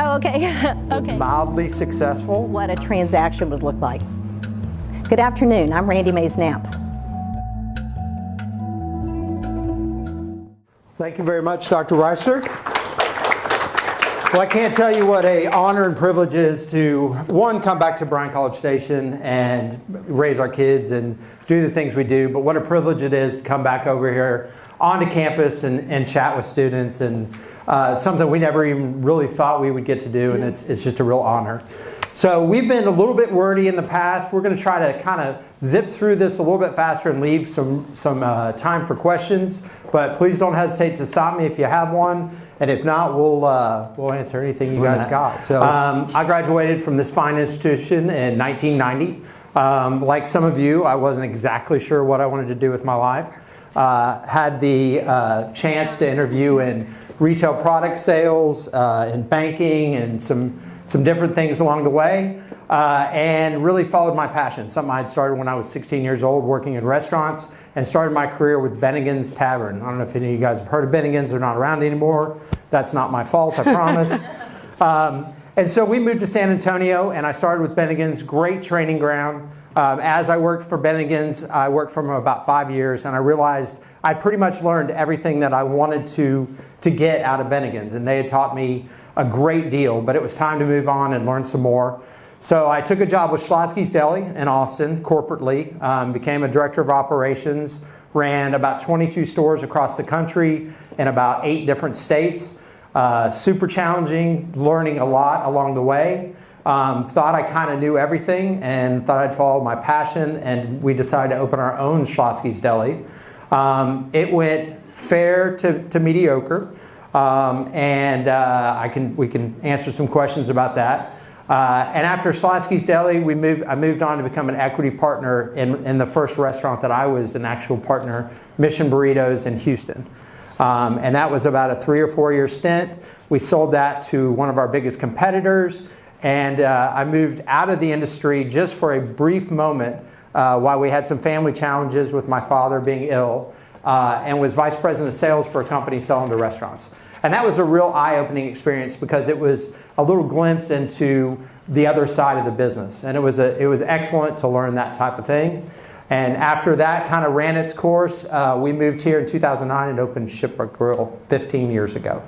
Oh, okay. Was Okay. mildly successful. What a transaction would look like. Good afternoon. I'm Randy Mays-Knapp. Thank you very much, Dr. Reister. Well, I can't tell you what an honor and privilege is to, one, come back to Bryan College Station and raise our kids and do the things we do, but what a privilege it is to come back over here onto campus and chat with students, and something we never even really thought we would get to do, and it's just a real honor. So we've been a little bit wordy in the past. We're going to try to kind of zip through this a little bit faster and leave some time for questions, but please don't hesitate to stop me if you have one. And if not, we'll answer anything you guys got. So I graduated from this fine institution in 1990. Like some of you, I wasn't exactly sure what I wanted to do with my life. Had the chance to interview in retail product sales, in banking, and some different things along the way, and really followed my passion. Something I'd started when I was 16 years old, working in restaurants, and started my career with Bennigan's Tavern. I don't know if any of you guys have heard of Bennigan's. They're not around anymore. That's not my fault, I promise. And so we moved to San Antonio, and I started with Bennigan's, great training ground. As I worked for Bennigan's, I worked for them about 5 years, and I realized I pretty much learned everything that I wanted to get out of Bennigan's, and they had taught me a great deal, but it was time to move on and learn some more. So I took a job with Schlotzsky's Deli in Austin corporately, became a director of operations, ran about 22 stores across the country in about 8 different states. Super challenging, learning a lot along the way. Thought I kind of knew everything and thought I'd follow my passion, and we decided to open our own Schlotzsky's Deli. It went fair to mediocre, and we can answer some questions about that. And after Schlotzsky's Deli, I moved on to become an equity partner in the first restaurant that I was an actual partner, Mission Burritos in Houston. And that was about a 3 or 4 year stint. We sold that to one of our biggest competitors, and I moved out of the industry just for a brief moment while we had some family challenges with my father being ill, and was vice president of sales for a company selling to restaurants. And that was a real eye-opening experience because it was a little glimpse into the other side of the business. And it was excellent to learn that type of thing. And after that kind of ran its course, we moved here in 2009 and opened Shipwreck Grill 15 years ago.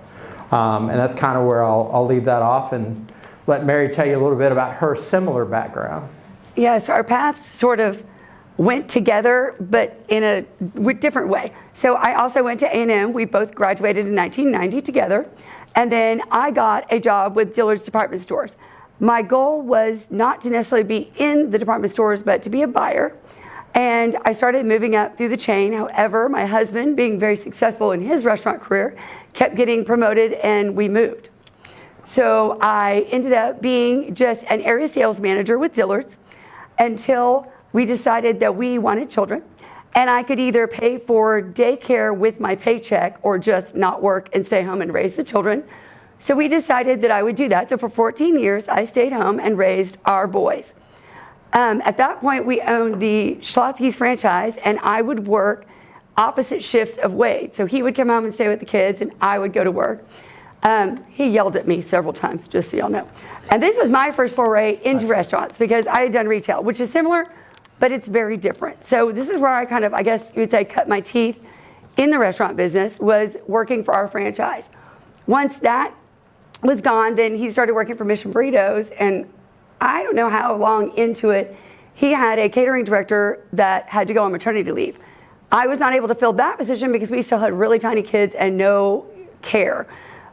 And that's kind of where I'll leave that off and let Mary tell you a little bit about her similar background. Yes, our paths sort of went together, but in a different way. So I also went to A&M. We both graduated in 1990 together. And then I got a job with Dillard's department stores. My goal was not to necessarily be in the department stores, but to be a buyer. And I started moving up through the chain. However, my husband, being very successful in his restaurant career, kept getting promoted, and we moved. So I ended up being just an area sales manager with Dillard's until we decided that we wanted children, and I could either pay for daycare with my paycheck or just not work and stay home and raise the children. So we decided that I would do that. So for 14 years, I stayed home and raised our boys. At that point, we owned the Schlotzsky's franchise, and I would work opposite shifts of Wade. So he would come home and stay with the kids, and I would go to work. He yelled at me several times, just so y'all know. And this was my first foray into restaurants because I had done retail, which is similar, but it's very different. So this is where I kind of, I guess you would say, cut my teeth in the restaurant business, was working for our franchise. Once that was gone, then he started working for Mission Burritos, and I don't know how long into it, he had a catering director that had to go on maternity leave. I was not able to fill that position because we still had really tiny kids and no care.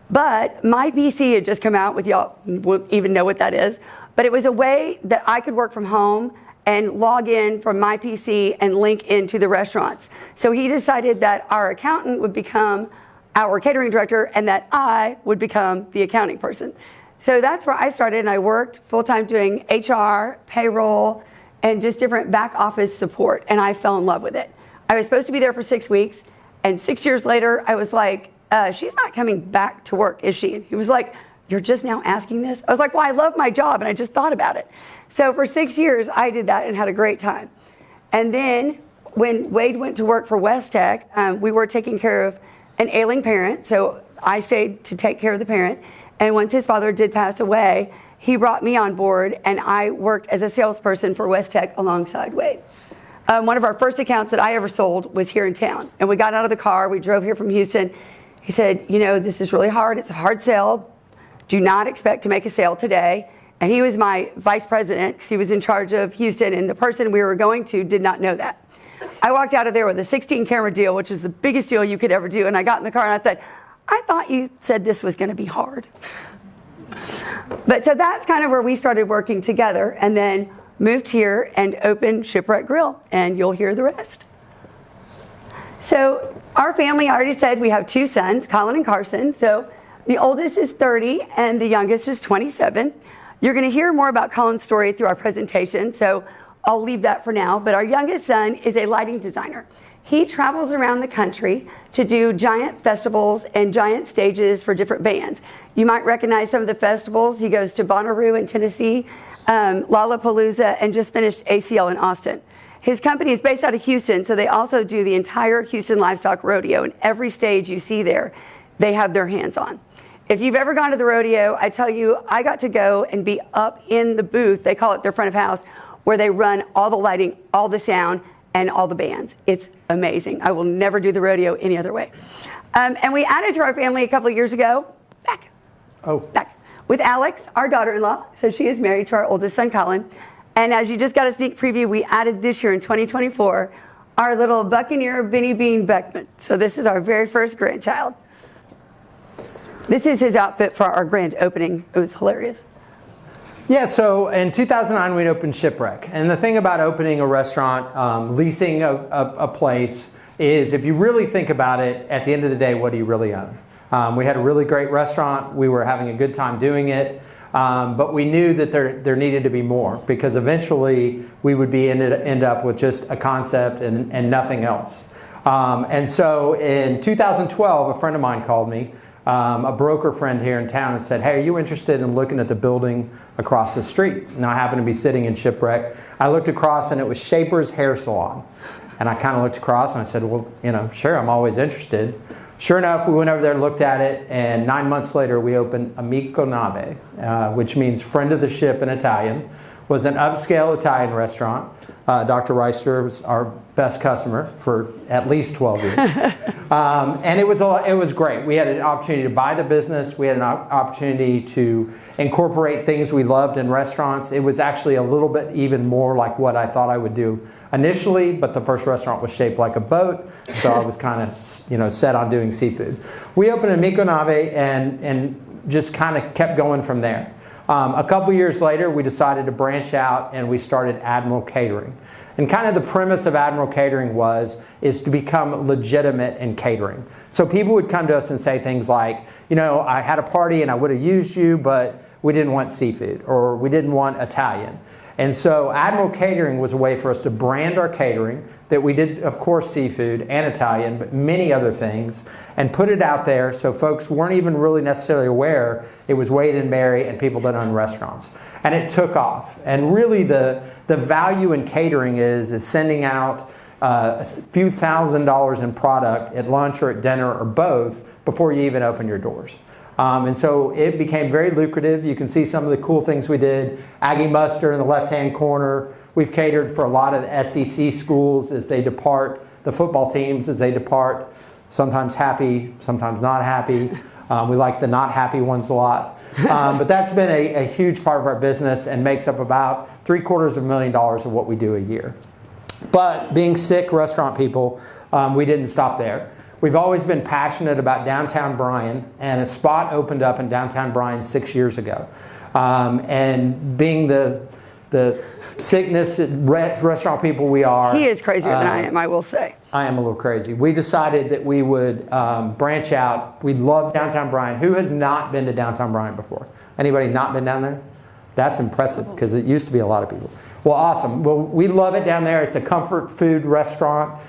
But my PC had just come out with, y'all won't even know what that is, but it was a way that I could work from home and log in from my PC and link into the restaurants. So he decided that our accountant would become our catering director and that I would become the accounting person. So that's where I started, and I worked full-time doing HR, payroll, and just different back office support, and I fell in love with it. I was supposed to be there for 6 weeks, and 6 years later, I was like, she's not coming back to work, is she? And he was like, you're just now asking this? I was like, well, I love my job, and I just thought about it. So for 6 years, I did that and had a great time. And then when Wade went to work for West Tech, we were taking care of an ailing parent, so I stayed to take care of the parent. And once his father did pass away, he brought me on board, and I worked as a salesperson for West Tech alongside Wade. One of our first accounts that I ever sold was here in town. And we got out of the car, we drove here from Houston. He said, you know, this is really hard. It's a hard sale. Do not expect to make a sale today. And he was my vice president because he was in charge of Houston, and the person we were going to did not know that. I walked out of there with a 16-camera deal, which is the biggest deal you could ever do. And I got in the car and I said, I thought you said this was going to be hard. But so that's kind of where we started working together, and then moved here and opened Shipwreck Grill, and you'll hear the rest. So our family, I already said we have 2 sons, Colin and Carson. So the oldest is 30 and the youngest is 27. You're going to hear more about Colin's story through our presentation, so I'll leave that for now. But our youngest son is a lighting designer. He travels around the country to do giant festivals and giant stages for different bands. You might recognize some of the festivals. He goes to Bonnaroo in Tennessee, Lollapalooza, and just finished ACL in Austin. His company is based out of Houston, so they also do the entire Houston Livestock Rodeo, and every stage you see there, they have their hands on. If you've ever gone to the rodeo, I tell you, I got to go and be up in the booth, they call it their front of house, where they run all the lighting, all the sound, and all the bands. It's amazing. I will never do the rodeo any other way. And we added to our family a couple of years ago, back, with Alex, our daughter-in-law. So she is married to our oldest son, Colin. And as you just got a sneak preview, we added this year in 2024, our little Buccaneer Benny Bean Beckman. So this is our very first grandchild. This is his outfit for our grand opening. It was hilarious. Yeah, so in 2009 we opened Shipwreck. And the thing about opening a restaurant, leasing a place, is if you really think about it, at the end of the day, what do you really own? We had a really great restaurant. We were having a good time doing it. But we knew that there needed to be more, because eventually we would end up with just a concept and nothing else. And so in 2012, a friend of mine called me, a broker friend here in town, and said, hey, are you interested in looking at the building across the street? Now I happened to be sitting in Shipwreck. I looked across and it was Shaper's Hair Salon. And I kind of looked across and I said, well, you know, sure, I'm always interested. Sure enough, we went over there and looked at it, and 9 months later we opened Amico Nave, which means friend of the ship in Italian. Was an upscale Italian restaurant. Dr. Reister was our best customer for at least 12 years. And it was great. We had an opportunity to buy the business. We had an opportunity to incorporate things we loved in restaurants. It was actually a little bit even more like what I thought I would do initially, but the first restaurant was shaped like a boat, so I was kind of set on doing seafood. We opened Amico Nave and just kind of kept going from there. A couple years later, we decided to branch out and we started Admiral Catering. And kind of the premise of Admiral Catering is to become legitimate in catering. So people would come to us and say things like, you know, I had a party and I would have used you, but we didn't want seafood, or we didn't want Italian. And so Admiral Catering was a way for us to brand our catering, that we did, of course, seafood and Italian, but many other things, and put it out there so folks weren't even really necessarily aware it was Wade and Mary and people that own restaurants. And it took off. And really the value in catering is sending out a few $1,000s in product at lunch or at dinner or both before you even open your doors. And so it became very lucrative. You can see some of the cool things we did. Aggie Mustard in the left-hand corner. We've catered for a lot of SEC schools as they depart, the football teams as they depart, sometimes happy, sometimes not happy. We like the not happy ones a lot. But that's been a huge part of our business and makes up about $750,000 of what we do a year. But being sick restaurant people, we didn't stop there. We've always been passionate about downtown Bryan, and a spot opened up in downtown Bryan 6 years ago. And being the sickness restaurant people we are. He is crazier than I am, I will say. I am a little crazy. We decided that we would branch out. We love downtown Bryan. Who has not been to downtown Bryan before? Anybody not been down there? That's impressive, because it used to be a lot of people. Well, awesome. Well, we love it down there. It's a comfort food restaurant.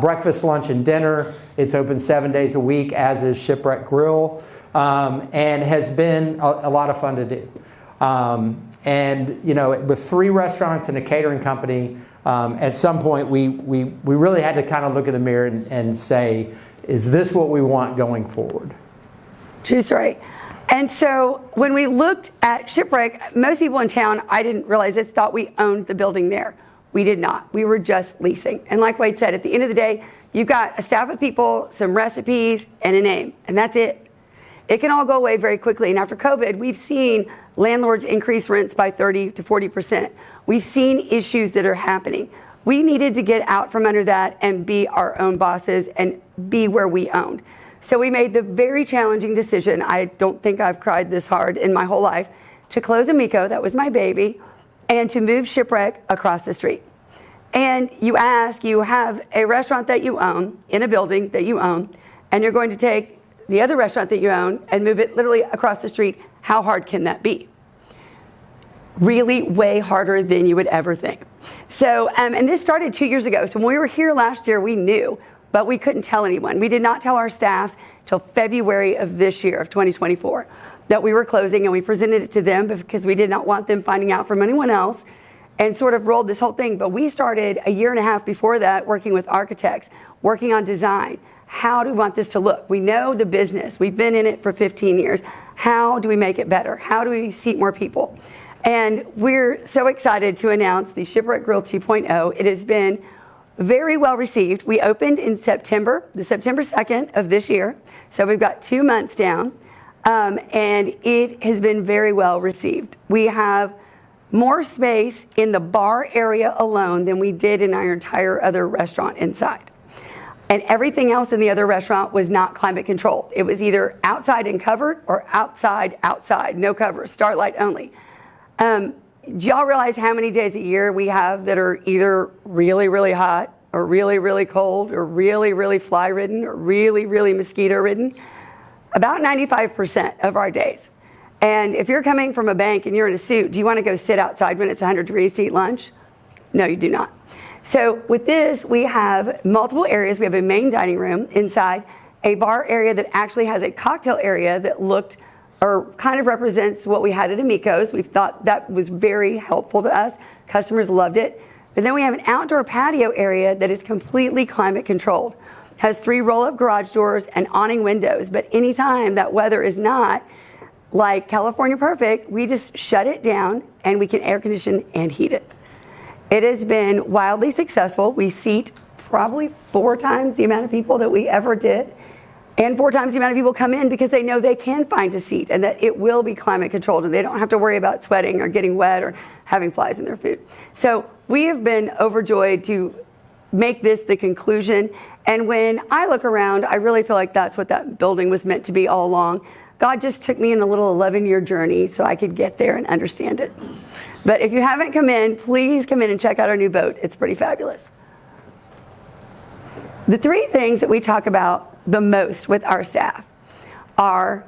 Breakfast, lunch, and dinner. It's open 7 days a week, as is Shipwreck Grill, and has been a lot of fun to do. And you know, with 3 restaurants and a catering company, at some point we really had to kind of look in the mirror and say, is this what we want going forward? True story. And so when we looked at Shipwreck, most people in town, I didn't realize this, thought we owned the building there. We did not. We were just leasing. And like Wade said, at the end of the day, you've got a staff of people, some recipes, and a name, and that's it. It can all go away very quickly. And after COVID, we've seen landlords increase rents by 30 to 40%. We've seen issues that are happening. We needed to get out from under that and be our own bosses and be where we owned. So we made the very challenging decision, I don't think I've cried this hard in my whole life, to close Amico, that was my baby, and to move Shipwreck across the street. And you have a restaurant that you own in a building that you own, and you're going to take the other restaurant that you own and move it literally across the street. How hard can that be? Really way harder than you would ever think. So, and this started 2 years ago. So when we were here last year, we knew, but we couldn't tell anyone. We did not tell our staffs till February of this year, of 2024, that we were closing, and we presented it to them because we did not want them finding out from anyone else, and sort of rolled this whole thing. But we started a year and a half before that working with architects, working on design. How do we want this to look? We know the business. We've been in it for 15 years. How do we make it better? How do we seat more people? And we're so excited to announce the Shipwreck Grill 2.0. It has been very well received. We opened in September, the September 2nd of this year. So we've got 2 months down. And it has been very well received. We have more space in the bar area alone than we did in our entire other restaurant inside. And everything else in the other restaurant was not climate controlled. It was either outside and covered or outside, no cover, starlight only. Do y'all realize how many days a year we have that are either really, really hot or really, really cold or really, really fly ridden or really, really mosquito ridden? About 95% of our days. And if you're coming from a bank and you're in a suit, do you want to go sit outside when it's 100 degrees to eat lunch? No, you do not. So with this, we have multiple areas. We have a main dining room inside, a bar area that actually has a cocktail area that looked or kind of represents what we had at Amico's. We thought that was very helpful to us. Customers loved it. But then we have an outdoor patio area that is completely climate controlled. Has 3 roll-up garage doors and awning windows. But anytime that weather is not like California perfect, we just shut it down and we can air condition and heat it. It has been wildly successful. We seat probably 4 times the amount of people that we ever did, and 4 times the amount of people come in because they know they can find a seat and that it will be climate controlled and they don't have to worry about sweating or getting wet or having flies in their food. So we have been overjoyed to make this the conclusion. And when I look around, I really feel like that's what that building was meant to be all along. God just took me in a little 11-year journey so I could get there and understand it. But if you haven't come in, please come in and check out our new boat. It's pretty fabulous. The 3 things that we talk about the most with our staff are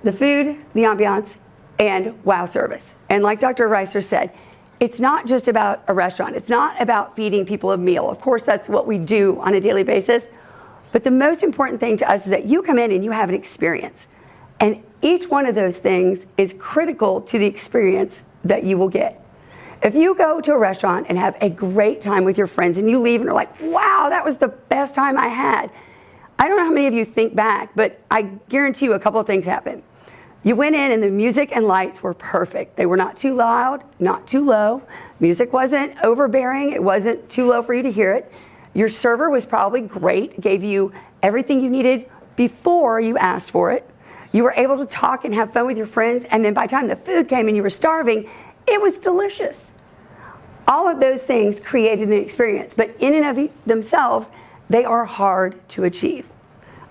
the food, the ambiance, and wow service. And like Dr. Reiser said, it's not just about a restaurant. It's not about feeding people a meal. Of course, that's what we do on a daily basis. But the most important thing to us is that you come in and you have an experience. And each one of those things is critical to the experience that you will get. If you go to a restaurant and have a great time with your friends and you leave and are like, wow, that was the best time I had. I don't know how many of you think back, but I guarantee you a couple of things happened. You went in and the music and lights were perfect. They were not too loud, not too low. Music wasn't overbearing. It wasn't too low for you to hear it. Your server was probably great, gave you everything you needed before you asked for it. You were able to talk and have fun with your friends, and then by the time the food came and you were starving, it was delicious. All of those things created an experience, but in and of themselves, they are hard to achieve.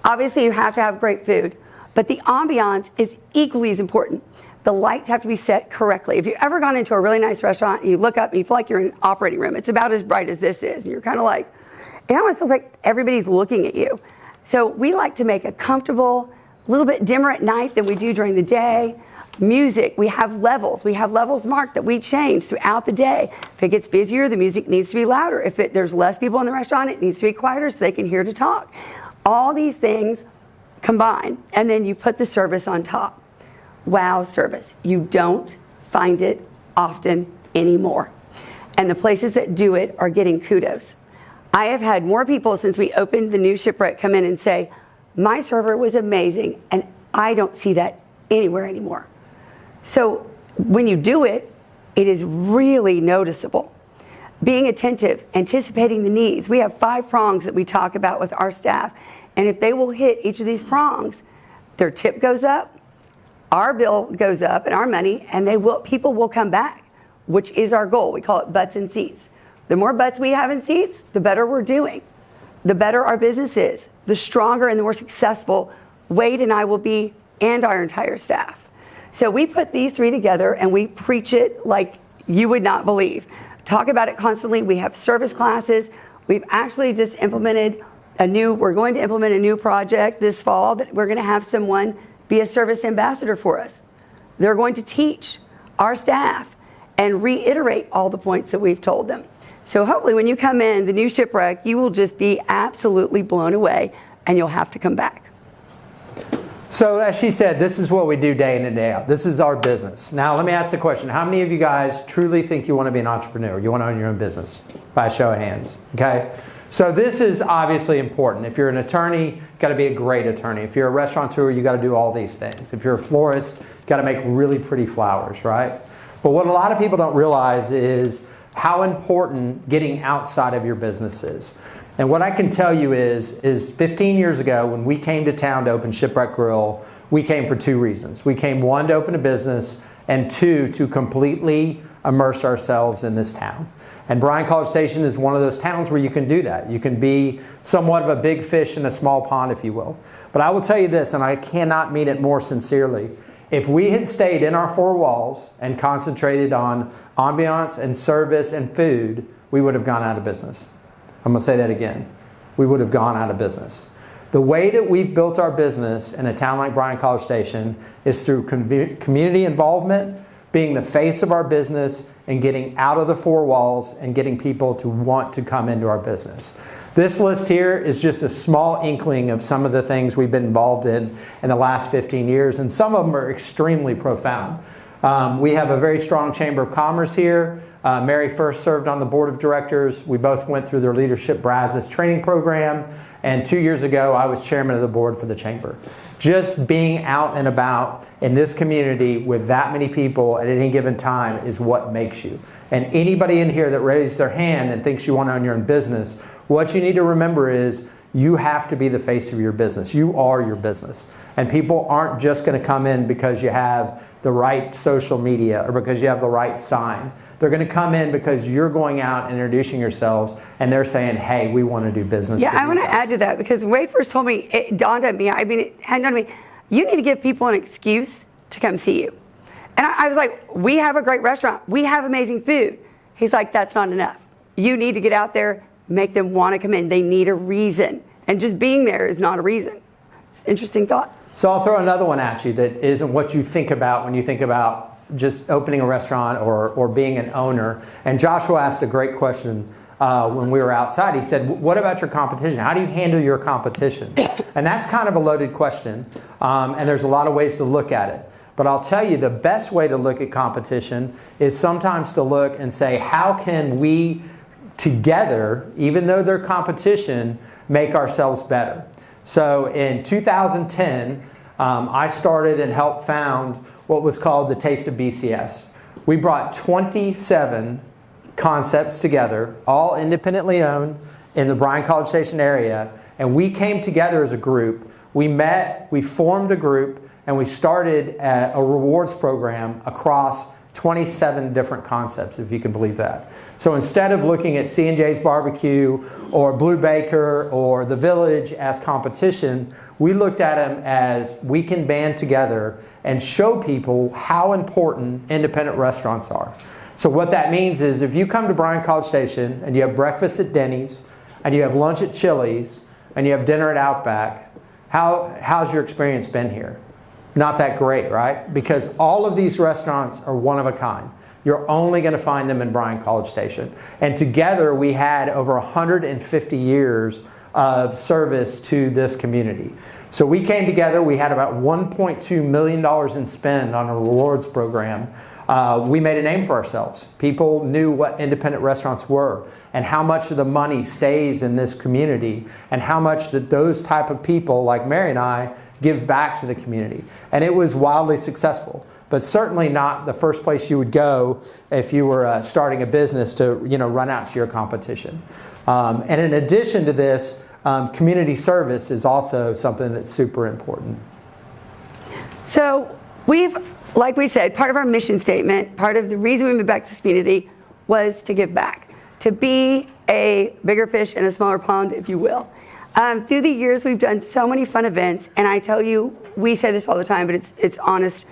Obviously, you have to have great food, but the ambiance is equally as important. The lights have to be set correctly. If you've ever gone into a really nice restaurant and you look up and you feel like you're in an operating room, it's about as bright as this is, and you're kind of like, it almost feels like everybody's looking at you. So we like to make it comfortable, a little bit dimmer at night than we do during the day. Music, we have levels. We have levels marked that we change throughout the day. If it gets busier, the music needs to be louder. If there's less people in the restaurant, it needs to be quieter so they can hear to talk. All these things combine, and then you put the service on top. Wow service. You don't find it often anymore. And the places that do it are getting kudos. I have had more people since we opened the new Shipwreck come in and say, my server was amazing, and I don't see that anywhere anymore. So when you do it, it is really noticeable. Being attentive, anticipating the needs. We have 5 prongs that we talk about with our staff. And if they will hit each of these prongs, their tip goes up, our bill goes up and our money, and people will come back, which is our goal. We call it butts in seats. The more butts we have in seats, the better we're doing. The better our business is, the stronger and the more successful Wade and I will be, and our entire staff. So we put these 3 together and we preach it like you would not believe. Talk about it constantly. We have service classes. We've actually just implemented we're going to implement a new project this fall that we're going to have someone be a service ambassador for us. They're going to teach our staff and reiterate all the points that we've told them. So hopefully when you come in, the new Shipwreck, you will just be absolutely blown away and you'll have to come back. So as she said, this is what we do day in and day out. This is our business. Now let me ask the question. How many of you guys truly think you want to be an entrepreneur? You want to own your own business? By a show of hands. Okay? So this is obviously important. If you're an attorney, you've got to be a great attorney. If you're a restaurateur, you've got to do all these things. If you're a florist, you've got to make really pretty flowers, right? But what a lot of people don't realize is how important getting outside of your business is. And what I can tell you is 15 years ago when we came to town to open Shipwreck Grill, we came for 2 reasons. We came, 1, to open a business, and 2, to completely immerse ourselves in this town. And Bryan College Station is one of those towns where you can do that. You can be somewhat of a big fish in a small pond, if you will. But I will tell you this, and I cannot mean it more sincerely. If we had stayed in our 4 walls and concentrated on ambiance and service and food, we would have gone out of business. I'm going to say that again. We would have gone out of business. The way that we've built our business in a town like Bryan College Station is through community involvement, being the face of our business, and getting out of the 4 walls and getting people to want to come into our business. This list here is just a small inkling of some of the things we've been involved in the last 15 years, and some of them are extremely profound. We have a very strong Chamber of Commerce here. Mary first served on the board of directors. We both went through their Leadership Brazos training program, and 2 years ago I was chairman of the board for the Chamber. Just being out and about in this community with that many people at any given time is what makes you. And anybody in here that raises their hand and thinks you want to own your own business, what you need to remember is you have to be the face of your business. You are your business. And people aren't just going to come in because you have the right social media or because you have the right sign. They're going to come in because you're going out and introducing yourselves and they're saying, hey, we want to do business. Yeah, I want to add to that because Wade first told me, it dawned on me, it had dawned on me, you need to give people an excuse to come see you. And I was like, we have a great restaurant. We have amazing food. He's like, that's not enough. You need to get out there, make them want to come in. They need a reason. And just being there is not a reason. It's an interesting thought. So I'll throw another one at you that isn't what you think about when you think about just opening a restaurant or being an owner. And Joshua asked a great question when we were outside. He said, what about your competition? How do you handle your competition? And that's kind of a loaded question. And there's a lot of ways to look at it. But I'll tell you the best way to look at competition is sometimes to look and say, how can we together, even though they're competition, make ourselves better? So in 2010, I started and helped found what was called the Taste of BCS. We brought 27 concepts together, all independently owned in the Bryan College Station area, and we came together as a group. We met, we formed a group, and we started a rewards program across 27 different concepts, if you can believe that. So instead of looking at C&J's Barbecue or Blue Baker or The Village as competition, we looked at them as we can band together and show people how important independent restaurants are. So what that means is if you come to Bryan College Station and you have breakfast at Denny's and you have lunch at Chili's and you have dinner at Outback, how's your experience been here? Not that great, right? Because all of these restaurants are one of a kind. You're only going to find them in Bryan College Station. And together we had over 150 years of service to this community. So we came together, we had about $1.2 million in spend on a rewards program. We made a name for ourselves. People knew what independent restaurants were and how much of the money stays in this community and how much that those type of people like Mary and I give back to the community. And it was wildly successful, but certainly not the first place you would go if you were starting a business to run out to your competition. And in addition to this, community service is also something that's super important. So like we said, part of our mission statement, part of the reason we moved back to this community was to give back, to be a bigger fish in a smaller pond, if you will. Through the years, we've done so many fun events, and I tell you, we say this all the time, but it's honest.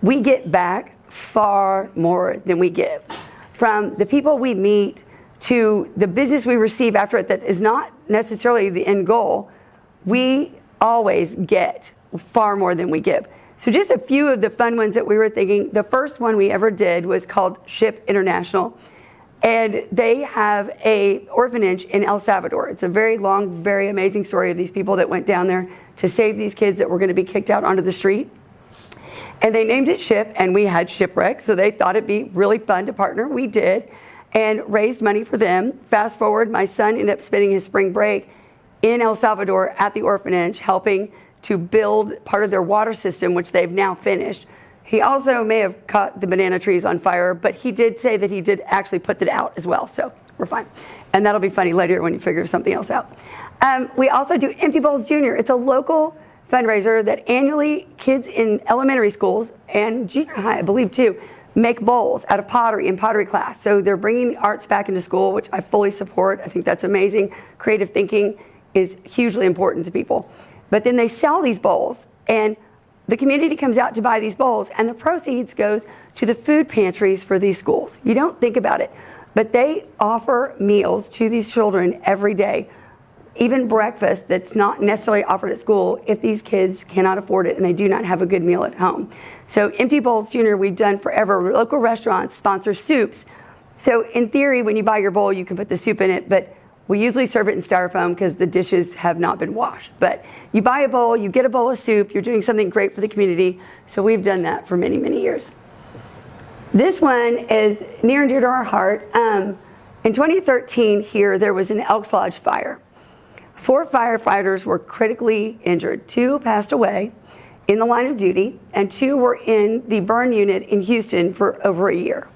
We get back far more than we give. From the people we meet to the business we receive after it that is not necessarily the end goal, we always get far more than we give. So just a few of the fun ones that we were thinking. The first one we ever did was called Ship International. And they have a orphanage in El Salvador. It's a very long, very amazing story of these people that went down there to save these kids that were going to be kicked out onto the street. And they named it Ship, and we had Shipwreck, so they thought it'd be really fun to partner. We did, and raised money for them. Fast forward, my son ended up spending his spring break in El Salvador at the orphanage, helping to build part of their water system, which they've now finished. He also may have caught the banana trees on fire, but he did say that he did actually put that out as well, so we're fine. And that'll be funny later when you figure something else out. We also do Empty Bowls Junior. It's a local fundraiser that annually kids in elementary schools and junior high, I believe too, make bowls out of pottery in pottery class. So they're bringing the arts back into school, which I fully support. I think that's amazing. Creative thinking is hugely important to people. But then they sell these bowls, and the community comes out to buy these bowls, and the proceeds goes to the food pantries for these schools. You don't think about it, but they offer meals to these children every day, even breakfast that's not necessarily offered at school if these kids cannot afford it and they do not have a good meal at home. So Empty Bowls Junior, we've done forever. Local restaurants sponsor soups. So in theory, when you buy your bowl, you can put the soup in it, but we usually serve it in styrofoam because the dishes have not been washed. But you buy a bowl, you get a bowl of soup, you're doing something great for the community. So we've done that for many, many years. This one is near and dear to our heart. In 2013 here, there was an Elks Lodge fire. 4 firefighters were critically injured. 2 passed away in the line of duty, and 2 were in the burn unit in Houston for over a year.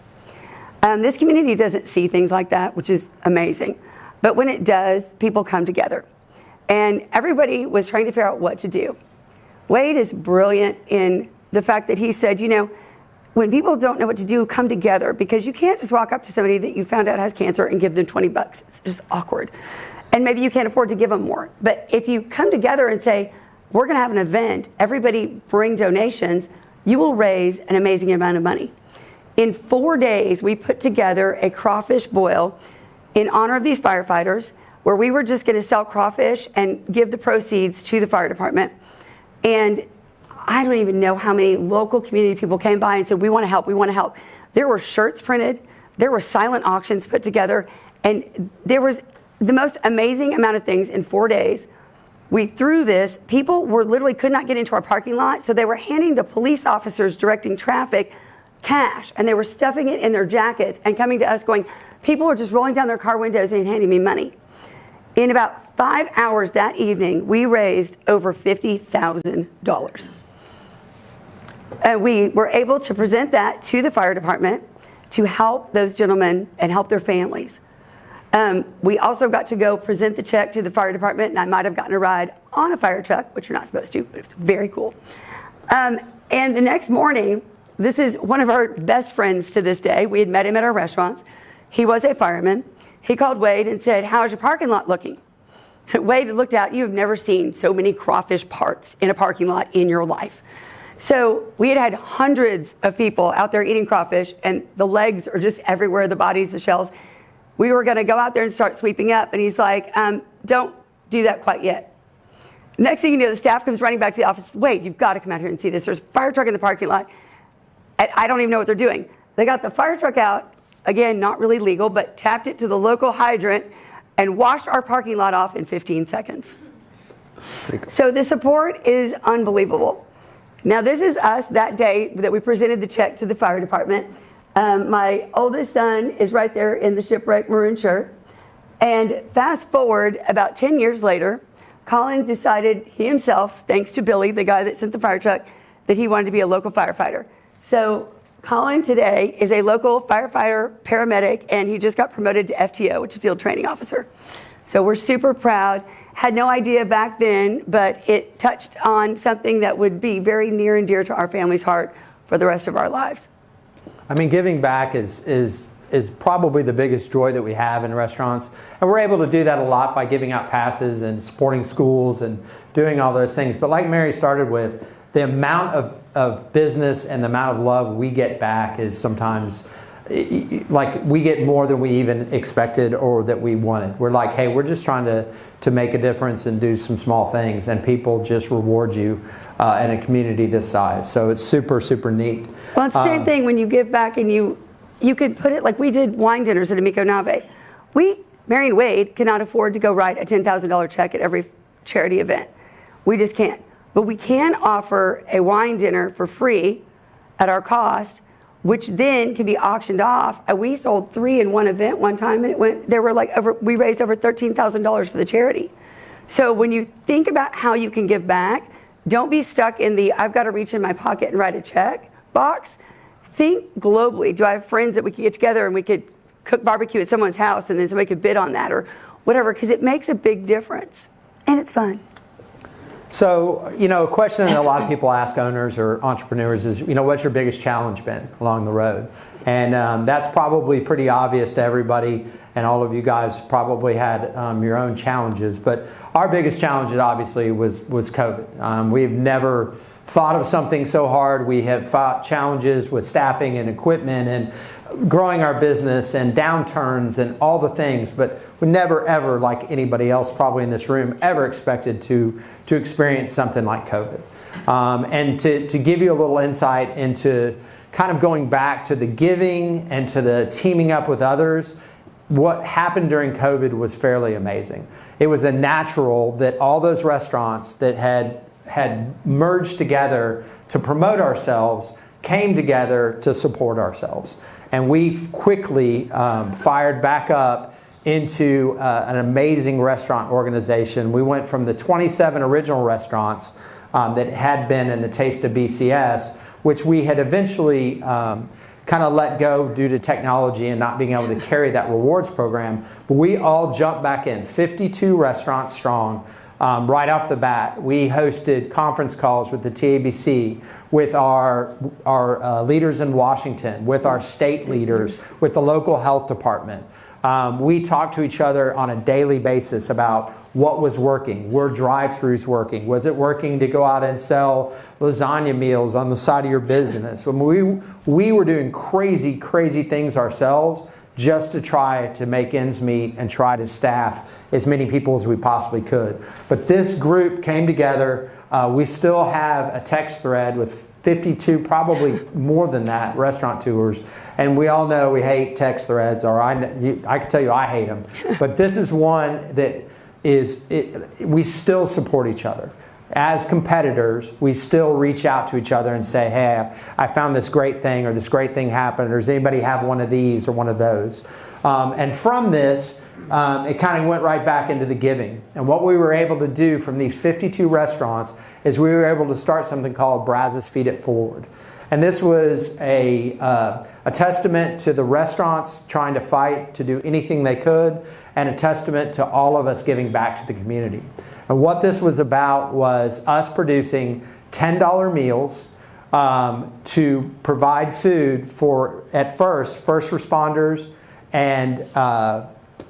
This community doesn't see things like that, which is amazing. But when it does, people come together. And everybody was trying to figure out what to do. Wade is brilliant in the fact that he said, when people don't know what to do, come together, because you can't just walk up to somebody that you found out has cancer and give them $20. It's just awkward. And maybe you can't afford to give them more. But if you come together and say, we're going to have an event, everybody bring donations, you will raise an amazing amount of money. In 4 days, we put together a crawfish boil in honor of these firefighters, where we were just going to sell crawfish and give the proceeds to the fire department. And I don't even know how many local community people came by and said, we want to help, we want to help. There were shirts printed, there were silent auctions put together, and there was the most amazing amount of things in 4 days. We threw this, people were literally could not get into our parking lot, so they were handing the police officers directing traffic cash, and they were stuffing it in their jackets and coming to us going, people were just rolling down their car windows and handing me money. In about 5 hours that evening, we raised over $50,000. And we were able to present that to the fire department to help those gentlemen and help their families. We also got to go present the check to the fire department, and I might have gotten a ride on a fire truck, which you're not supposed to, but it was very cool. And the next morning, this is one of our best friends to this day. We had met him at our restaurants. He was a fireman. He called Wade and said, how's your parking lot looking? Wade looked out, you have never seen so many crawfish parts in a parking lot in your life. So we had hundreds of people out there eating crawfish, and the legs are just everywhere, the bodies, the shells. We were gonna go out there and start sweeping up, and he's like, don't do that quite yet. Next thing you know, the staff comes running back to the office. Wade, you've got to come out here and see this. There's a fire truck in the parking lot. I don't even know what they're doing. They got the fire truck out, again, not really legal, but tapped it to the local hydrant, and washed our parking lot off in 15 seconds. So the support is unbelievable. Now this is us that day that we presented the check to the fire department. My oldest son is right there in the Shipwreck maroon shirt. And fast forward about 10 years later, Colin decided he himself, thanks to Billy, the guy that sent the fire truck, that he wanted to be a local firefighter. So Colin today is a local firefighter, paramedic, and he just got promoted to FTO, which is Field Training Officer. So we're super proud. Had no idea back then, but it touched on something that would be very near and dear to our family's heart for the rest of our lives. I mean, giving back is probably the biggest joy that we have in restaurants. And we're able to do that a lot by giving out passes and supporting schools and doing all those things. But like Mary started with, the amount of business and the amount of love we get back is sometimes like we get more than we even expected or that we wanted. We're like, hey, we're just trying to make a difference and do some small things, and people just reward you in a community this size. So it's super, super neat. Well, it's the same thing when you give back, and you could put it like we did wine dinners at Amico Nave. Mary and Wade cannot afford to go write a $10,000 check at every charity event. We just can't. But we can offer a wine dinner for free at our cost, which then can be auctioned off. And we sold 3 in one event one time, and we raised over $13,000 for the charity. So when you think about how you can give back, don't be stuck in the I've got to reach in my pocket and write a check box. Think globally. Do I have friends that we could get together and we could cook barbecue at someone's house and then somebody could bid on that or whatever, because it makes a big difference and it's fun. So, a question that a lot of people ask owners or entrepreneurs is, what's your biggest challenge been along the road? And that's probably pretty obvious to everybody, and all of you guys probably had your own challenges. But our biggest challenge, obviously, was COVID. We've never thought of something so hard. We have fought challenges with staffing and equipment and growing our business and downturns and all the things, but we never ever, like anybody else probably in this room, ever expected to experience something like COVID. And to give you a little insight into kind of going back to the giving and to the teaming up with others, what happened during COVID was fairly amazing. It was a natural that all those restaurants that had merged together to promote ourselves came together to support ourselves. And we quickly fired back up into an amazing restaurant organization. We went from the 27 original restaurants that had been in the Taste of BCS, which we had eventually kind of let go due to technology and not being able to carry that rewards program. But we all jumped back in, 52 restaurants strong. Right off the bat, we hosted conference calls with the TABC, with our leaders in Washington, with our state leaders, with the local health department. We talked to each other on a daily basis about what was working. Were drive-thrus working? Was it working to go out and sell lasagna meals on the side of your business? When we were doing crazy, crazy things ourselves just to try to make ends meet and try to staff as many people as we possibly could. But this group came together. We still have a text thread with 52, probably more than that, restaurateurs. And we all know we hate text threads, or I can tell you I hate them. But this is one that we still support each other. As competitors, we still reach out to each other and say, hey, I found this great thing, or this great thing happened, or does anybody have one of these or one of those? And from this, it kind of went right back into the giving. And what we were able to do from these 52 restaurants is we were able to start something called Brazos Feed It Forward. And this was a testament to the restaurants trying to fight to do anything they could, and a testament to all of us giving back to the community. And what this was about was us producing $10 meals to provide food for, at first, first responders and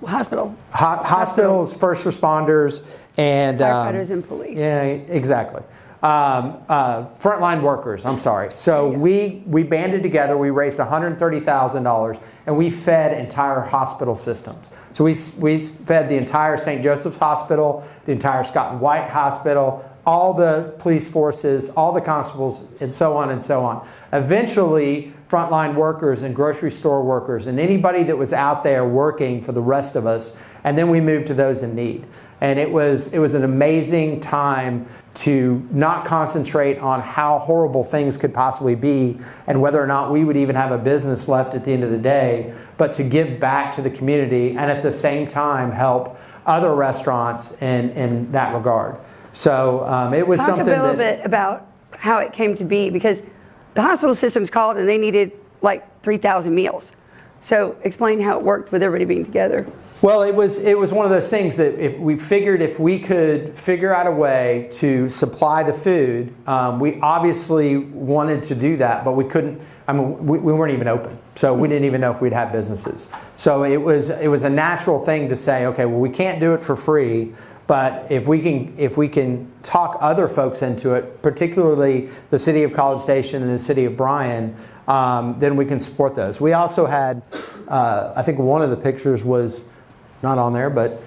hospitals, first responders, and firefighters and police. Yeah, exactly. Frontline workers, I'm sorry. So we banded together, we raised $130,000, and we fed entire hospital systems. So we fed the entire St. Joseph's Hospital, the entire Scott and White Hospital, all the police forces, all the constables, and so on and so on. Eventually, frontline workers and grocery store workers and anybody that was out there working for the rest of us. And then we moved to those in need. And it was an amazing time to not concentrate on how horrible things could possibly be and whether or not we would even have a business left at the end of the day, but to give back to the community and at the same time help other restaurants in that regard. So it was something that... Talk a little bit about how it came to be, because the hospital systems called and they needed like 3,000 meals. So explain how it worked with everybody being together. Well, it was one of those things that if we could figure out a way to supply the food, we obviously wanted to do that, but we couldn't. I mean, we weren't even open, so we didn't even know if we'd have businesses. So it was a natural thing to say, okay, well, we can't do it for free, but if we can talk other folks into it, particularly the city of College Station and the city of Bryan, then we can support those. We also had, I think one of the pictures was not on there, but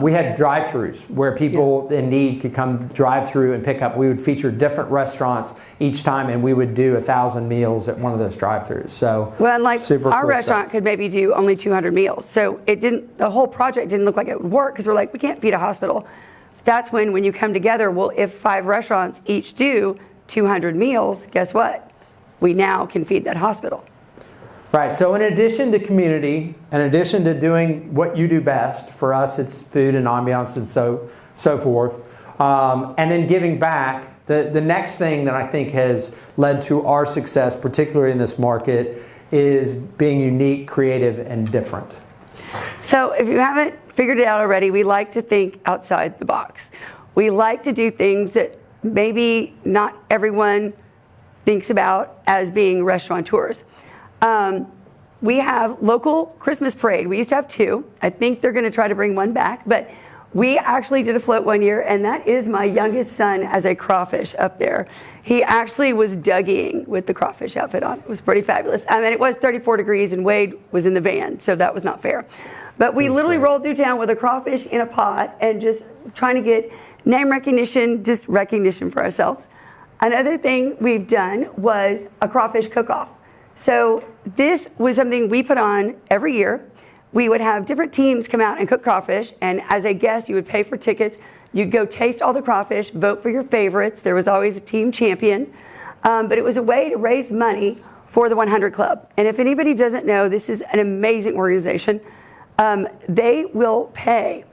we had drive-thrus where people in need could come drive through and pick up. We would feature different restaurants each time, and we would do 1,000 meals at one of those drive-thrus. So, well, and like super our cool restaurant stuff. could maybe do only 200 meals. So the whole project didn't look like it would work because we're like, we can't feed a hospital. That's when you come together, well, if 5 restaurants each do 200 meals, guess what? We now can feed that hospital. Right, so in addition to community, in addition to doing what you do best, for us it's food and ambiance and so forth, and then giving back, the next thing that I think has led to our success, particularly in this market, is being unique, creative, and different. So if you haven't figured it out already, we like to think outside the box. We like to do things that maybe not everyone thinks about as being restaurateurs. We have local Christmas parade. We used to have 2. I think they're going to try to bring one back, but we actually did a float one year, and that is my youngest son as a crawfish up there. He actually was Dougieing with the crawfish outfit on. It was pretty fabulous. I mean, it was 34 degrees, and Wade was in the van, so that was not fair. But we literally rolled through town with a crawfish in a pot and just trying to get name recognition, just recognition for ourselves. Another thing we've done was a crawfish cook-off. So this was something we put on every year. We would have different teams come out and cook crawfish, and as a guest, you would pay for tickets. You'd go taste all the crawfish, vote for your favorites. There was always a team champion, but it was a way to raise money for the 100 Club. And if anybody doesn't know, this is an amazing organization. They will pay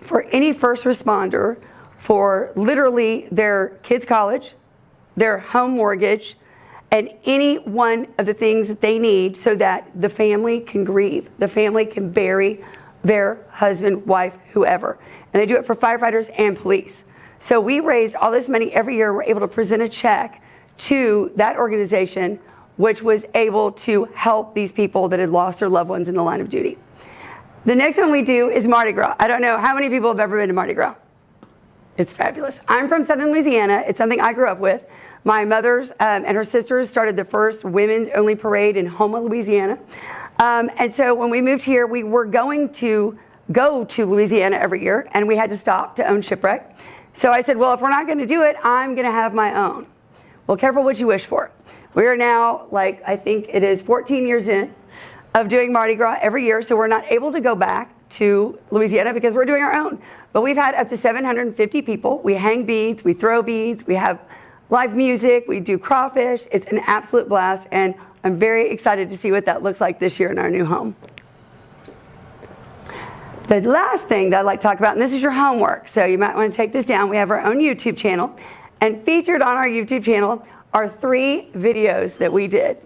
for any first responder for literally their kids' college, their home mortgage, and any one of the things that they need so that the family can grieve. The family can bury their husband, wife, whoever. And they do it for firefighters and police. So we raised all this money every year. We're able to present a check to that organization, which was able to help these people that had lost their loved ones in the line of duty. The next one we do is Mardi Gras. I don't know how many people have ever been to Mardi Gras. It's fabulous. I'm from Southern Louisiana. It's something I grew up with. My mother and her sisters started the first women's only parade in Houma, Louisiana. And so when we moved here, we were going to go to Louisiana every year, and we had to stop to own Shipwreck. So I said, well, if we're not going to do it, I'm going to have my own. Well, careful what you wish for. We are now, like, I think it is 14 years in of doing Mardi Gras every year, so we're not able to go back to Louisiana because we're doing our own. But we've had up to 750 people. We hang beads, we throw beads, we have live music, we do crawfish. It's an absolute blast, and I'm very excited to see what that looks like this year in our new home. The last thing that I'd like to talk about, and this is your homework, so you might want to take this down. We have our own YouTube channel, and featured on our YouTube channel are 3 videos that we did.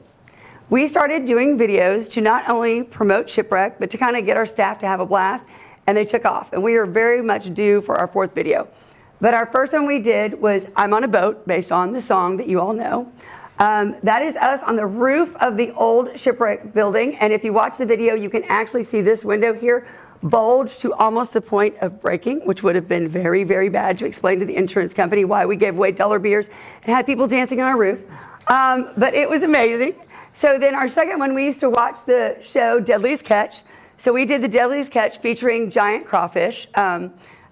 We started doing videos to not only promote Shipwreck, but to kind of get our staff to have a blast, and they took off. And we are very much due for our 4th video. But our first one we did was I'm on a Boat, based on the song that you all know. That is us on the roof of the old Shipwreck building. And if you watch the video, you can actually see this window here bulge to almost the point of breaking, which would have been very, very bad to explain to the insurance company why we gave away dollar beers and had people dancing on our roof. But it was amazing. So then our second one, we used to watch the show Deadliest Catch. So we did the Deadliest Catch featuring giant crawfish.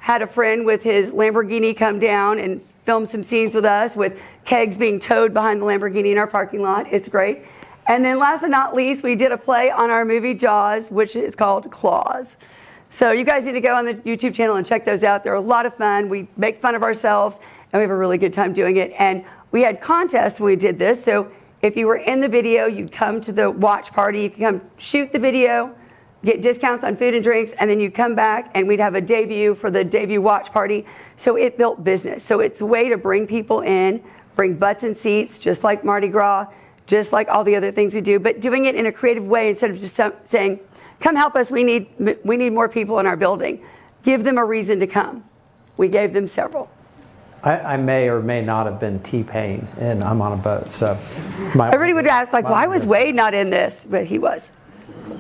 Had a friend with his Lamborghini come down and film some scenes with us with kegs being towed behind the Lamborghini in our parking lot. It's great. And then last but not least, we did a play on our movie Jaws, which is called Claws. So you guys need to go on the YouTube channel and check those out. They're a lot of fun. We make fun of ourselves, and we have a really good time doing it. And we had contests when we did this. So if you were in the video, you'd come to the watch party. You could come shoot the video, get discounts on food and drinks, and then you'd come back and we'd have a debut for the debut watch party. So it built business. So it's a way to bring people in, bring butts and seats, just like Mardi Gras, just like all the other things we do, but doing it in a creative way instead of just saying, come help us, we need more people in our building. Give them a reason to come. We gave them several. I may or may not have been T-Pain, and I'm on a boat. So everybody would ask, like, why was Wade not in this? But he was.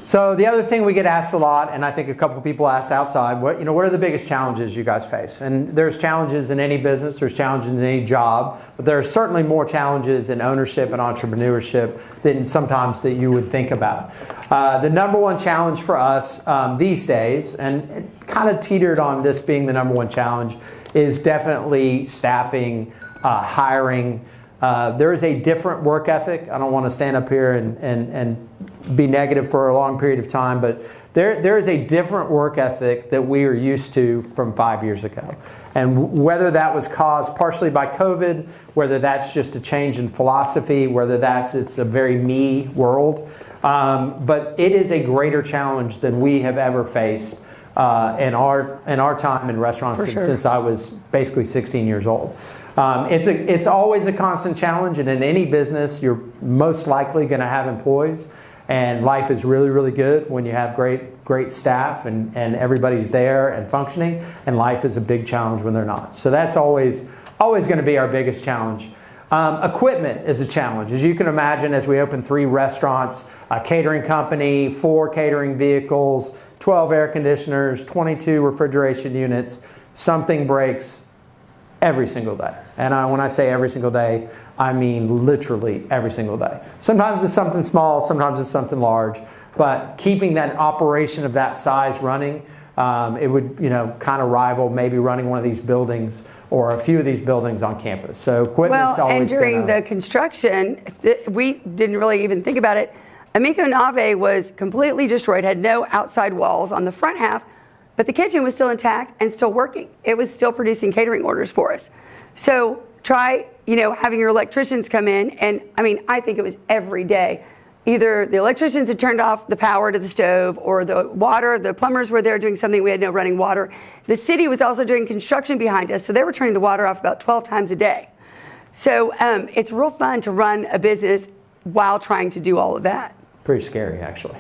So the other thing we get asked a lot, and I think a couple of people asked outside, what are the biggest challenges you guys face? And there's challenges in any business, there's challenges in any job, but there are certainly more challenges in ownership and entrepreneurship than sometimes that you would think about. The number one challenge for us these days, and it kind of teetered on this being the number one challenge, is definitely staffing, hiring. There is a different work ethic. I don't want to stand up here and be negative for a long period of time, but there is a different work ethic that we are used to from 5 years ago. And whether that was caused partially by COVID, whether that's just a change in philosophy, whether it's a very me world, but it is a greater challenge than we have ever faced in our time in restaurants since I was basically 16 years old. It's always a constant challenge, and in any business, you're most likely going to have employees. And life is really, really good when you have great staff and everybody's there and functioning. And life is a big challenge when they're not. So that's always going to be our biggest challenge. Equipment is a challenge. As you can imagine, as we open 3 restaurants, a catering company, 4 catering vehicles, 12 air conditioners, 22 refrigeration units, something breaks every single day. And when I say every single day, I mean literally every single day. Sometimes it's something small, sometimes it's something large, but keeping that operation of that size running, it would kind of rival maybe running one of these buildings or a few of these buildings on campus. So equipment's always and during the construction, we didn't really even think about it. Amico Nave was completely destroyed, had no outside walls on the front half, but the kitchen was still intact and still working. It was still producing catering orders for us. So try, having your electricians come in, and I think it was every day. Either the electricians had turned off the power to the stove, or the plumbers were there doing something, we had no running water. The city was also doing construction behind us, so they were turning the water off about 12 times a day. So it's real fun to run a business while trying to do all of that. Pretty scary, actually.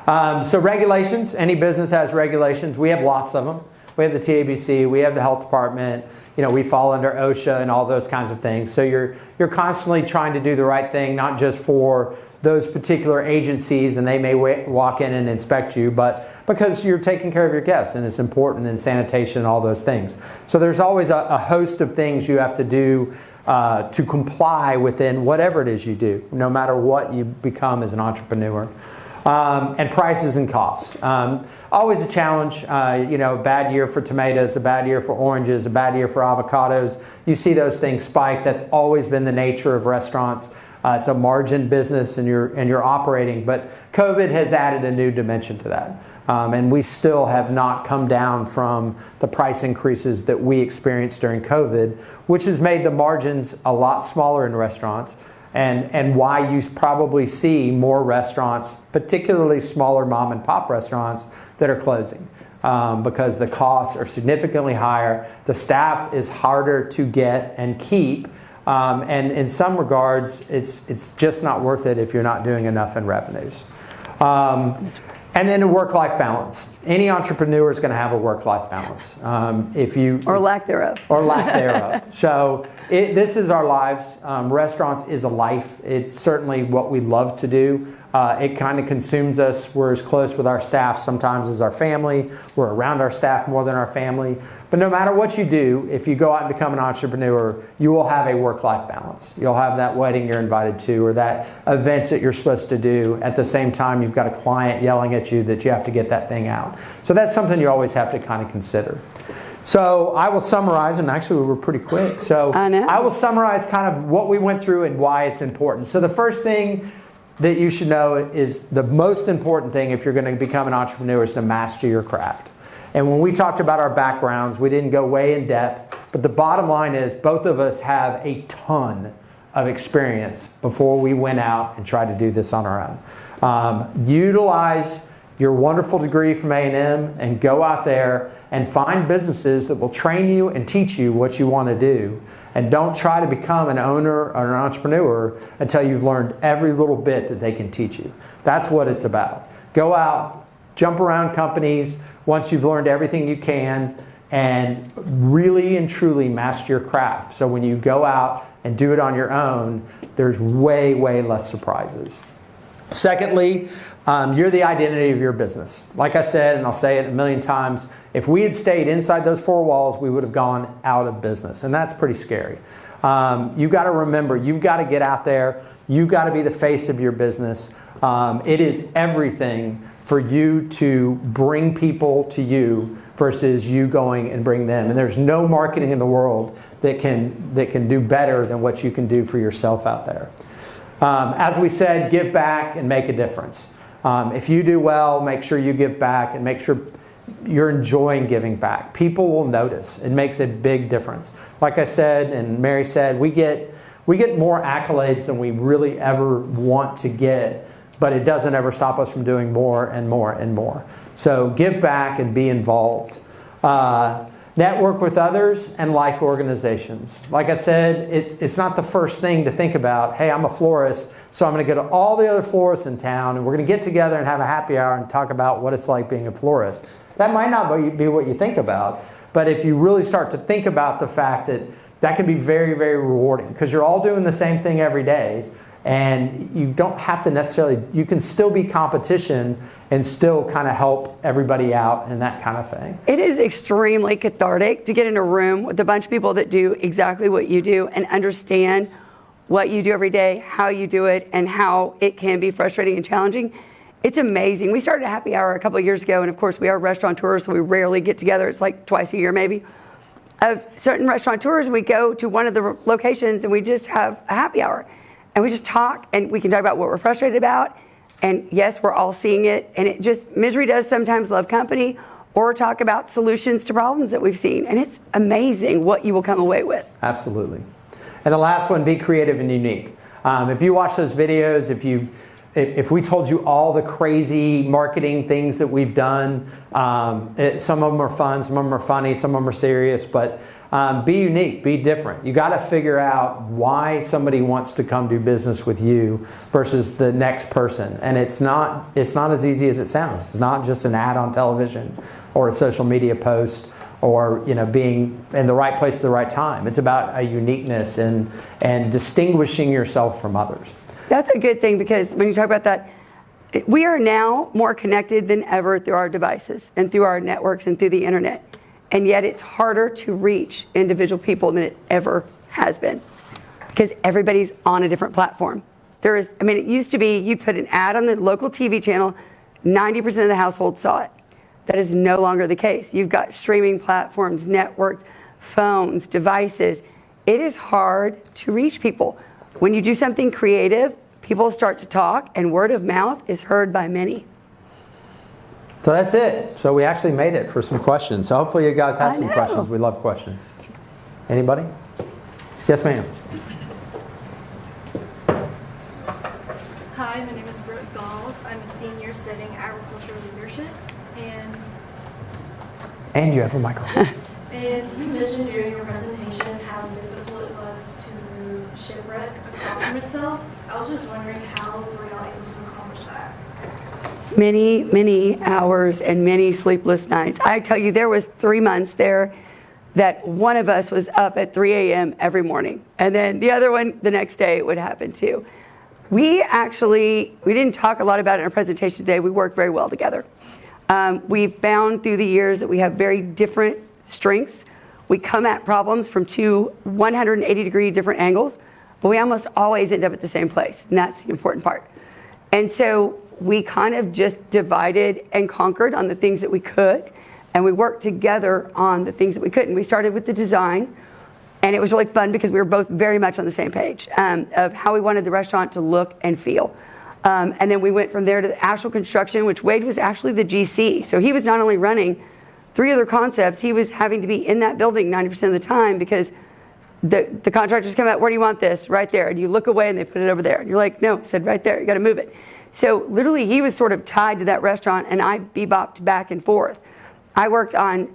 So regulations, any business has regulations. We have lots of them. We have the TABC, we have the health department, we fall under OSHA and all those kinds of things. So you're constantly trying to do the right thing, not just for those particular agencies, and they may walk in and inspect you, but because you're taking care of your guests, and it's important, in sanitation and all those things. So there's always a host of things you have to do to comply within whatever it is you do, no matter what you become as an entrepreneur. And prices and costs. Always a challenge. A bad year for tomatoes, a bad year for oranges, a bad year for avocados. You see those things spike. That's always been the nature of restaurants. It's a margin business, and you're operating. But COVID has added a new dimension to that. And we still have not come down from the price increases that we experienced during COVID, which has made the margins a lot smaller in restaurants. And why you probably see more restaurants, particularly smaller mom and pop restaurants, that are closing because the costs are significantly higher. The staff is harder to get and keep. And in some regards, it's just not worth it if you're not doing enough in revenues. And then a work-life balance. Any entrepreneur is going to have a work-life balance. Or lack thereof. Or lack thereof. So this is our lives. Restaurants is a life. It's certainly what we love to do. It kind of consumes us. We're as close with our staff sometimes as our family. We're around our staff more than our family. But no matter what you do, if you go out and become an entrepreneur, you will have a work-life balance. You'll have that wedding you're invited to, or that event that you're supposed to do. At the same time, you've got a client yelling at you that you have to get that thing out. So that's something you always have to kind of consider. So I will summarize, and actually we were pretty quick. So I will summarize kind of what we went through and why it's important. So the first thing, that you should know is the most important thing if you're going to become an entrepreneur is to master your craft. And when we talked about our backgrounds, we didn't go way in depth, but the bottom line is both of us have a ton of experience before we went out and tried to do this on our own. Utilize your wonderful degree from A&M and go out there and find businesses that will train you and teach you what you want to do. And don't try to become an owner or an entrepreneur until you've learned every little bit that they can teach you. That's what it's about. Go out, jump around companies once you've learned everything you can, and really and truly master your craft. So when you go out and do it on your own, there's way, way less surprises. Secondly, you're the identity of your business. Like I said, and I'll say it a million times, if we had stayed inside those four walls, we would have gone out of business. And that's pretty scary. You've got to remember, you've got to get out there. You've got to be the face of your business. It is everything for you to bring people to you versus you going and bring them. And there's no marketing in the world that can do better than what you can do for yourself out there. As we said, give back and make a difference. If you do well, make sure you give back and make sure you're enjoying giving back. People will notice. It makes a big difference. Like I said, and Mary said, we get more accolades than we really ever want to get, but it doesn't ever stop us from doing more and more and more. So give back and be involved. Network with others and like organizations. Like I said, it's not the first thing to think about, hey, I'm a florist, so I'm going to go to all the other florists in town and we're going to get together and have a happy hour and talk about what it's like being a florist. That might not be what you think about, but if you really start to think about the fact that can be very, very rewarding because you're all doing the same thing every day. And you don't have to necessarily, you can still be competition and still kind of help everybody out and that kind of thing. It is extremely cathartic to get in a room with a bunch of people that do exactly what you do and understand what you do every day, how you do it, and how it can be frustrating and challenging. It's amazing. We started a happy hour a couple of years ago, and of course we are restaurateurs, so we rarely get together. It's like twice a year maybe. Of certain restaurateurs, we go to one of the locations and we just have a happy hour. And we just talk, and we can talk about what we're frustrated about. And yes, we're all seeing it. And it just, misery does sometimes love company, or talk about solutions to problems that we've seen. And it's amazing what you will come away with. Absolutely. And the last one, be creative and unique. If you watch those videos, if we told you all the crazy marketing things that we've done, some of them are fun, some of them are funny, some of them are serious, but be unique, be different. You got to figure out why somebody wants to come do business with you versus the next person. And it's not as easy as it sounds. It's not just an ad on television or a social media post or being in the right place at the right time. It's about a uniqueness and distinguishing yourself from others. That's a good thing because when you talk about that, we are now more connected than ever through our devices and through our networks and through the internet. And yet it's harder to reach individual people than it ever has been because everybody's on a different platform. It used to be you put an ad on the local TV channel, 90% of the household saw it. That is no longer the case. You've got streaming platforms, networks, phones, devices. It is hard to reach people. When you do something creative, people start to talk, and word of mouth is heard by many. So that's it. So we actually made it for some questions. So hopefully you guys have some questions. We love questions. Anybody? Yes, ma'am. Hi, my name is Brooke Galls. I'm a senior studying agricultural leadership. And you have a microphone. And you mentioned during your presentation how difficult it was to move Shipwreck across from itself. I was just wondering how were y'all able to accomplish that? Many, many hours and many sleepless nights. I tell you, there was 3 months there that one of us was up at 3 a.m. every morning. And then the other one, the next day it would happen too. We didn't talk a lot about it in our presentation today. We work very well together. We've found through the years that we have very different strengths. We come at problems from two 180-degree different angles, but we almost always end up at the same place. And that's the important part. And so we kind of just divided and conquered on the things that we could, and we worked together on the things that we couldn't. We started with the design, and it was really fun because we were both very much on the same page of how we wanted the restaurant to look and feel. And then we went from there to the actual construction, which Wade was actually the GC. So he was not only running 3 other concepts, he was having to be in that building 90% of the time because the contractors come out, where do you want this? Right there. And you look away and they put it over there. And you're like, no, I said right there, you got to move it. So literally he was sort of tied to that restaurant and I bebopped back and forth. I worked on,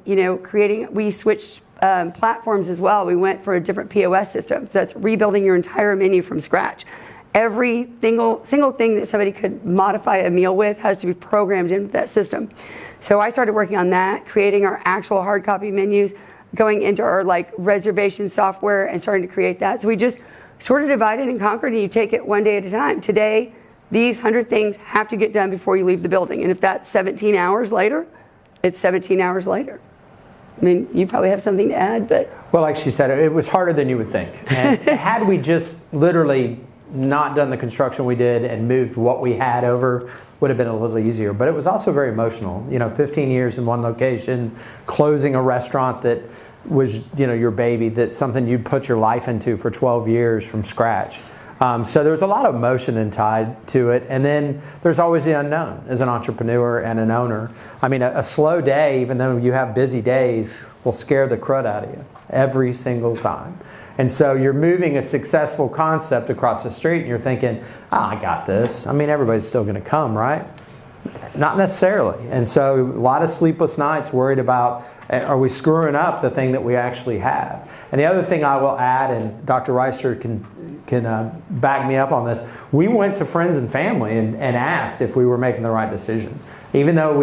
creating, we switched platforms as well. We went for a different POS system. So that's rebuilding your entire menu from scratch. Every single thing that somebody could modify a meal with has to be programmed into that system. So I started working on that, creating our actual hard copy menus, going into our reservation software and starting to create that. So we just sort of divided and conquered, and you take it one day at a time. Today, these 100 things have to get done before you leave the building. And if that's 17 hours later, it's 17 hours later. I mean, you probably have something to add, but... Well, like she said, it was harder than you would think. And had we just literally not done the construction we did and moved what we had over, would have been a little easier. But it was also very emotional. 15 years in one location, closing a restaurant that was, your baby, that's something you'd put your life into for 12 years from scratch. So there was a lot of emotion tied to it. And then there's always the unknown as an entrepreneur and an owner. I mean, a slow day, even though you have busy days, will scare the crud out of you every single time. And so you're moving a successful concept across the street and you're thinking, I got this. I mean, everybody's still going to come, right? Not necessarily. And so a lot of sleepless nights worried about, are we screwing up the thing that we actually have? And the other thing I will add, and Dr. Reister can back me up on this, we went to friends and family and asked if we were making the right decision. Even though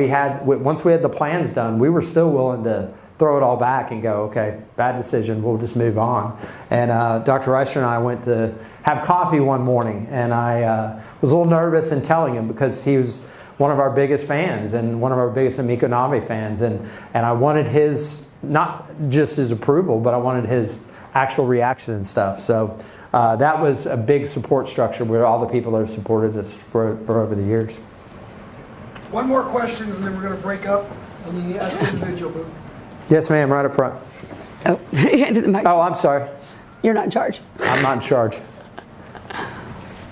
once we had the plans done, we were still willing to throw it all back and go, okay, bad decision, we'll just move on. And Dr. Reister and I went to have coffee one morning, and I was a little nervous in telling him because he was one of our biggest fans and one of our biggest Amico Nave fans, and I wanted his, not just his approval, but I wanted his actual reaction and stuff. So that was a big support structure with all the people that have supported us for over the years. One more question, and then we're going to break up, and you ask individual. Yes, ma'am, right up front. Oh, into the mic. Oh, I'm sorry. You're not in charge. I'm not in charge.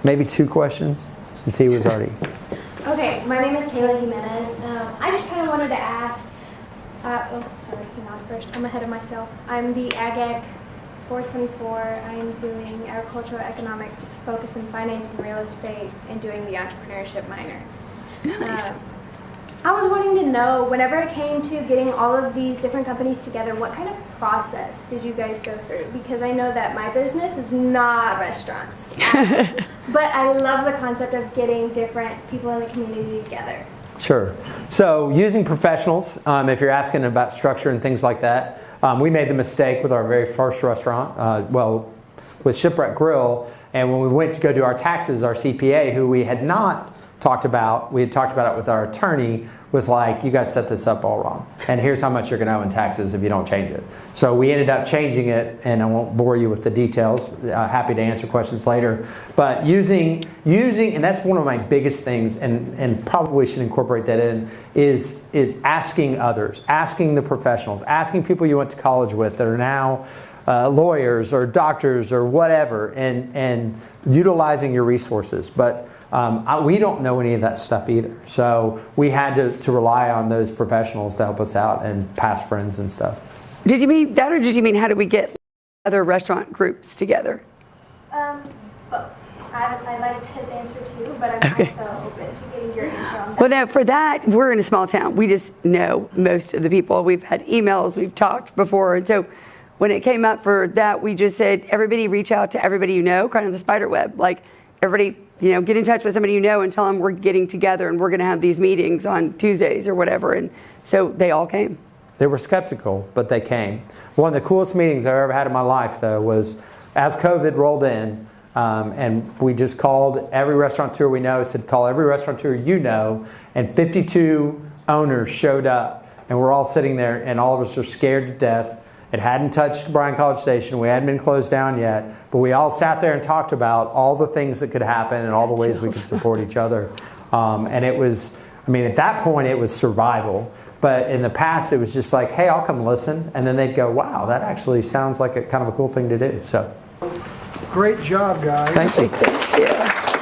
Maybe 2 questions, since he was already... Okay, my name is Kayla Jimenez. I just kind of wanted to ask, hang on first, I'm ahead of myself. I'm the AgEc 424. I'm doing agricultural economics, focus in finance and real estate, and doing the entrepreneurship minor. Nice. I was wanting to know, whenever it came to getting all of these different companies together, what kind of process did you guys go through? Because I know that my business is not restaurants. But I love the concept of getting different people in the community together. Sure. So using professionals, if you're asking about structure and things like that, we made the mistake with our very first restaurant, with Shipwreck Grill, and when we went to go do our taxes, our CPA, who we had not talked about, we had talked about it with our attorney, was like, you guys set this up all wrong, and here's how much you're going to owe in taxes if you don't change it. So we ended up changing it, and I won't bore you with the details. Happy to answer questions later. But using, and that's one of my biggest things, and probably should incorporate that in, is asking others, asking the professionals, asking people you went to college with that are now lawyers or doctors or whatever, and utilizing your resources. But we don't know any of that stuff either. So we had to rely on those professionals to help us out, and past friends and stuff. Did you mean that, or did you mean how did we get other restaurant groups together? Both. I liked his answer too, but I'm also open to getting your answer on that. Well, no, for that, we're in a small town. We just know most of the people. We've had emails, we've talked before, and so when it came up for that, we just said, everybody reach out to everybody you know, kind of the spider web. Like, everybody, get in touch with somebody you know and tell them we're getting together and we're going to have these meetings on Tuesdays or whatever. And so they all came. They were skeptical, but they came. One of the coolest meetings I've ever had in my life, though, was as COVID rolled in, and we just called every restaurateur we know, said call every restaurateur you know, and 52 owners showed up, and we're all sitting there, and all of us are scared to death. It hadn't touched Bryan College Station. We hadn't been closed down yet. But we all sat there and talked about all the things that could happen and all the ways we could support each other. And it was, at that point, it was survival. But in the past, it was just like, hey, I'll come listen. And then they'd go, wow, that actually sounds like a kind of a cool thing to do. So, Great job, guys. thank you. Thank you.